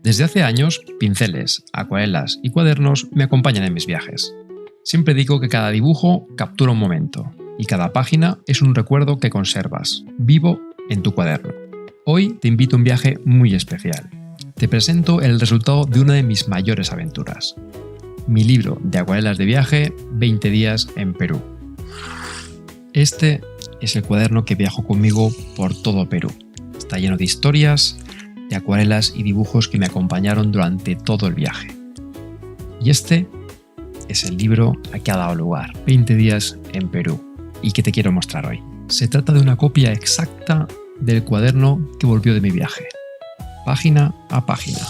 Desde hace años, pinceles, acuarelas y cuadernos me acompañan en mis viajes. Siempre digo que cada dibujo captura un momento y cada página es un recuerdo que conservas, vivo en tu cuaderno. Hoy te invito a un viaje muy especial. Te presento el resultado de una de mis mayores aventuras. Mi libro de acuarelas de viaje, 20 días en Perú. Este es el cuaderno que viajo conmigo por todo Perú. Está lleno de historias, de acuarelas y dibujos que me acompañaron durante todo el viaje. Y este es el libro a que ha dado lugar, 20 días en Perú, y que te quiero mostrar hoy. Se trata de una copia exacta del cuaderno que volvió de mi viaje, página a página,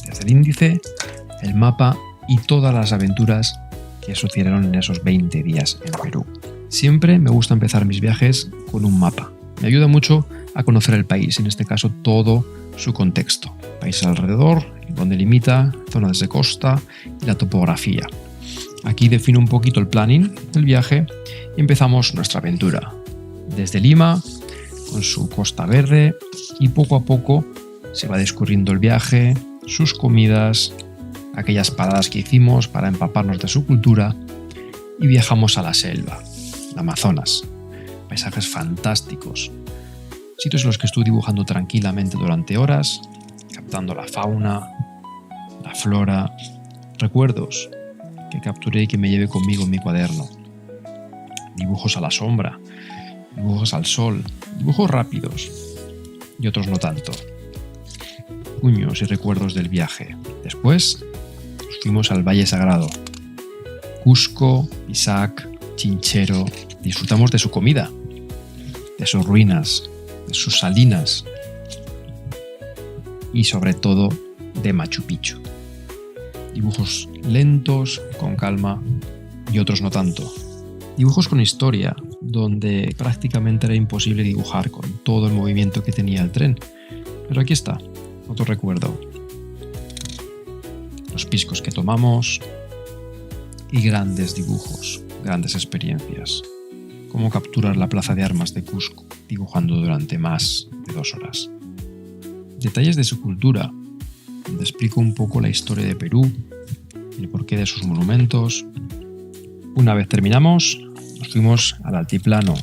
desde el índice, el mapa y todas las aventuras que sucedieron en esos 20 días en Perú. Siempre me gusta empezar mis viajes con un mapa. Me ayuda mucho a conocer el país, en este caso todo su contexto, país alrededor, donde limita, zonas de costa y la topografía. Aquí defino un poquito el planning del viaje y empezamos nuestra aventura. Desde Lima, con su costa verde, y poco a poco se va descubriendo el viaje, sus comidas, aquellas paradas que hicimos para empaparnos de su cultura, y viajamos a la selva, el Amazonas. Paisajes fantásticos, sitios en los que estuve dibujando tranquilamente durante horas, captando la fauna, la flora, recuerdos que capturé y que me llevé conmigo en mi cuaderno. Dibujos a la sombra, dibujos al sol, dibujos rápidos y otros no tanto. Puños y recuerdos del viaje. Después nos fuimos al Valle Sagrado. Cusco, Pisac, Chinchero. Disfrutamos de su comida, de sus ruinas, de sus salinas y sobre todo de Machu Picchu. Dibujos lentos, con calma y otros no tanto. Dibujos con historia, donde prácticamente era imposible dibujar con todo el movimiento que tenía el tren. Pero aquí está, otro recuerdo. Los piscos que tomamos y grandes dibujos, grandes experiencias. Cómo capturar la plaza de armas de Cusco, dibujando durante más de 2 horas. Detalles de su cultura, donde explico un poco la historia de Perú, el porqué de sus monumentos. Una vez terminamos, nos fuimos al altiplano,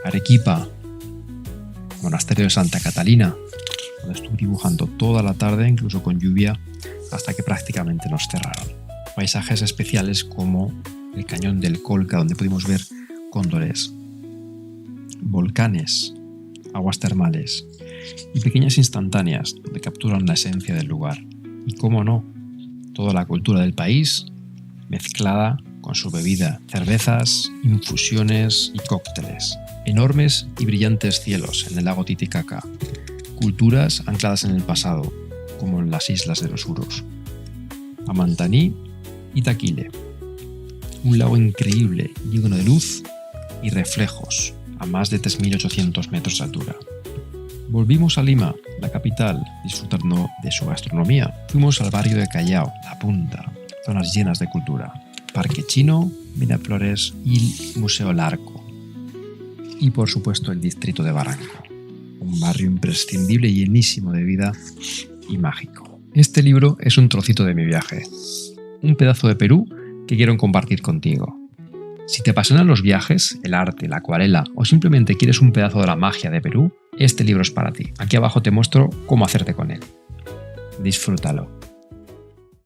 Arequipa, Monasterio de Santa Catalina, donde estuve dibujando toda la tarde, incluso con lluvia, hasta que prácticamente nos cerraron. Paisajes especiales como el Cañón del Colca, donde pudimos ver cóndores, volcanes, aguas termales y pequeñas instantáneas donde capturan la esencia del lugar. Y cómo no, toda la cultura del país mezclada con su bebida, cervezas, infusiones y cócteles. Enormes y brillantes cielos en el lago Titicaca, culturas ancladas en el pasado, como en las islas de los Uros. Amantaní y Taquile, un lago increíble, lleno de luz y reflejos a más de 3.800 metros de altura. Volvimos a Lima, la capital, disfrutando de su gastronomía. Fuimos al barrio de Callao, La Punta, zonas llenas de cultura. Parque Chino, Miraflores y Museo Larco. Y por supuesto el distrito de Barranco, un barrio imprescindible, llenísimo de vida y mágico. Este libro es un trocito de mi viaje, un pedazo de Perú que quiero compartir contigo. Si te apasionan los viajes, el arte, la acuarela o simplemente quieres un pedazo de la magia de Perú, este libro es para ti. Aquí abajo te muestro cómo hacerte con él. Disfrútalo.